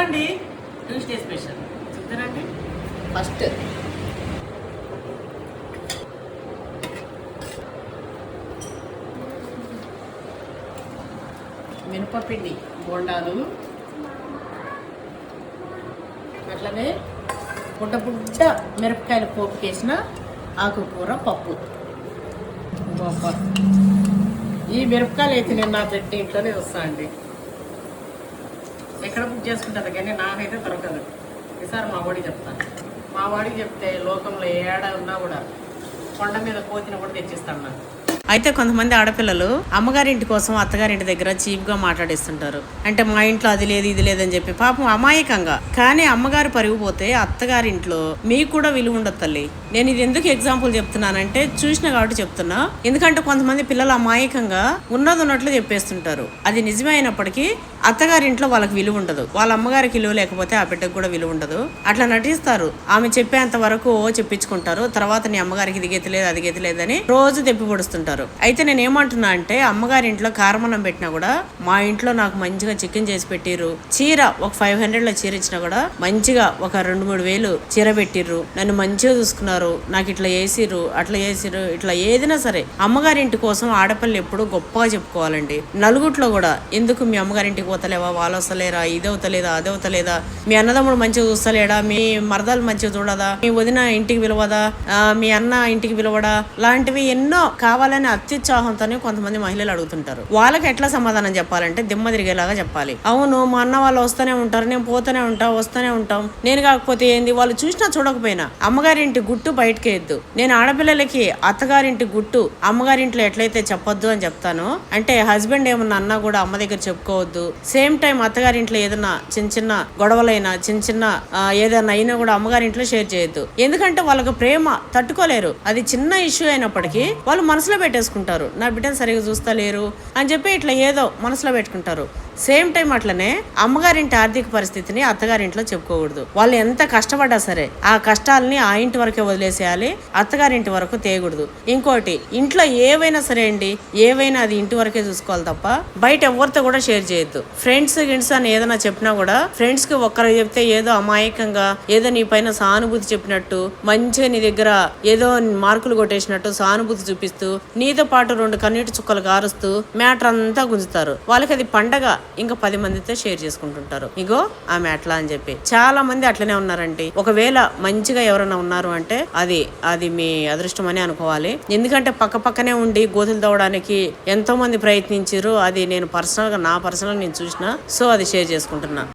చూడండి Tuesday special చూద్దారండి. First మినపపిండి బోండాలు, అట్లనే పుట్ట పుట్ట మిరపకాయల పోపు వేసిన ఆకుకూర పప్పు. బాబా ఈ మిరపకాయలు అయితే నేను నా చెట్టు ఇంట్లోనే వస్తా అండి. ఎక్కడ బుక్ చేసుకుంటారు కానీ నాకైతే దొరకదు. ఈసారి మా వాడికి చెప్తాను. మా వాడికి చెప్తే లోకంలో ఏడా ఉన్నా కూడా కొండ మీద కోతిని కూడా తెచ్చిస్తాను నాకు. అయితే కొంతమంది ఆడపిల్లలు అమ్మగారింటి కోసం అత్తగారింటి దగ్గర చీప్ గా మాట్లాడిస్తుంటారు. అంటే మా ఇంట్లో అది లేదు ఇది లేదని చెప్పి పాపం అమాయకంగా. కానీ అమ్మగారు పరుగు పోతే అత్తగారింట్లో మీకు కూడా విలువ ఉండదు తల్లి. నేను ఇది ఎందుకు ఎగ్జాంపుల్ చెప్తున్నానంటే చూసిన కాబట్టి చెప్తున్నా. ఎందుకంటే కొంతమంది పిల్లలు అమాయకంగా ఉన్నది ఉన్నట్లు చెప్పేస్తుంటారు. అది నిజమే అయినప్పటికీ అత్తగారింట్లో వాళ్ళకి విలువ ఉండదు. వాళ్ళ అమ్మగారికి విలువ లేకపోతే ఆ బిడ్డకు కూడా విలువ ఉండదు. అట్లా నటిస్తారు. ఆమె చెప్పేంత వరకు చెప్పించుకుంటారు. తర్వాత నీ అమ్మగారికి ఇది గెతలేదు అది గెతలేదని రోజు తెప్పి పొడుస్తుంటారు. అయితే నేను ఏమంటున్నా అంటే అమ్మగారింట్లో కారమన్నం పెట్టినా కూడా మా ఇంట్లో నాకు మంచిగా చికెన్ చేసి పెట్టిర్రు. చీర ఒక 500 చీర ఇచ్చినా కూడా మంచిగా ఒక 2-3 వేలు చీర పెట్టిర్రు. నన్ను మంచిగా చూసుకున్నారు. నాకు ఇట్లా చేసిర్రు అట్లా చేసిర్రు. ఇట్లా ఏదైనా సరే అమ్మగారింటి కోసం ఆడపిల్లలు ఎప్పుడు గొప్పగా చెప్పుకోవాలండి. నలుగుట్లో కూడా ఎందుకు మీ అమ్మగారింటికి పోతలేవా, వాళ్ళు వస్తలేరా, ఇది అవుతలేదా అది అవుతలేదా, మీ అన్నదమ్ముడు మంచిగా చూస్తలేడా, మీ మరదలు మంచిగా చూడదా, మీ వదిన ఇంటికి పిలవదా, మీ అన్న ఇంటికి పిలవడా, లాంటివి ఎన్నో కావాలని అత్యుత్సాహంతోనే కొంతమంది మహిళలు అడుగుతుంటారు. వాళ్ళకి ఎట్లా సమాధానం చెప్పాలంటే దిమ్మ తిరిగేలాగా చెప్పాలి. అవును మా అన్న వాళ్ళు వస్తూనే ఉంటారు, నేను పోతూనే ఉంటా వస్తూనే ఉంటాం, నేను కాకపోతే ఏంది, వాళ్ళు చూసినా చూడకపోయినా అమ్మగారింటి గుట్టు బయటకేయద్దు. నేను ఆడపిల్లలకి అత్తగారింటి గుట్టు అమ్మగారింట్లో ఎట్లయితే చెప్పొద్దు అని చెప్తాను. అంటే హస్బెండ్ ఏమన్నా అన్నా కూడా అమ్మ దగ్గర చెప్పుకోవద్దు. సేమ్ టైం అత్తగారింట్లో ఏదైనా చిన్న చిన్న గొడవలైనా చిన్న ఏదైనా అయినా కూడా అమ్మగారింట్లో షేర్ చేయొద్దు. ఎందుకంటే వాళ్ళకి ప్రేమ తట్టుకోలేరు. అది చిన్న ఇష్యూ అయినప్పటికీ వాళ్ళు మనసులో పెట్టేసుకుంటారు. నా బిడ్డను సరిగా చూస్తలేరు అని చెప్పి ఇట్లా ఏదో మనసులో పెట్టుకుంటారు. సేమ్ టైం అట్లనే అమ్మగారింటి ఆర్థిక పరిస్థితిని అత్తగారింట్లో చెప్పుకోకూడదు. వాళ్ళు ఎంత కష్టపడ్డా సరే ఆ కష్టాలని ఆ ఇంటి వరకే వదిలేసేయాలి, అత్తగారింటి వరకు తేయకూడదు. ఇంకోటి ఇంట్లో ఏవైనా సరే అండి, ఏవైనా అది ఇంటి వరకే చూసుకోవాలి తప్ప బయట ఎవరితో కూడా షేర్ చేయొద్దు. ఫ్రెండ్స్ అని ఏదైనా చెప్పినా కూడా ఫ్రెండ్స్ కి ఒక్కరు చెప్తే ఏదో అమాయకంగా ఏదో నీ పైన సానుభూతి చెప్పినట్టు మంచిగా నీ దగ్గర ఏదో మార్కులు కొట్టేసినట్టు సానుభూతి చూపిస్తూ నీతో పాటు 2 కన్నీటి చుక్కలు కారుస్తూ మ్యాటర్ అంతా గుంజుతారు. వాళ్ళకి అది పండగ, ఇంకా 10 మందితో షేర్ చేసుకుంటుంటారు. ఇగో ఆమె అట్లా అని చెప్పి చాలా మంది అట్లనే ఉన్నారండి. ఒకవేళ మంచిగా ఎవరైనా ఉన్నారు అంటే అది మీ అదృష్టం అని అనుకోవాలి. ఎందుకంటే పక్కనే ఉండి గోతులు తవ్వడానికి ఎంతో మంది ప్రయత్నించారు. అది నేను పర్సనల్ గా నేను చూసిన, సో అది షేర్ చేసుకుంటున్నా.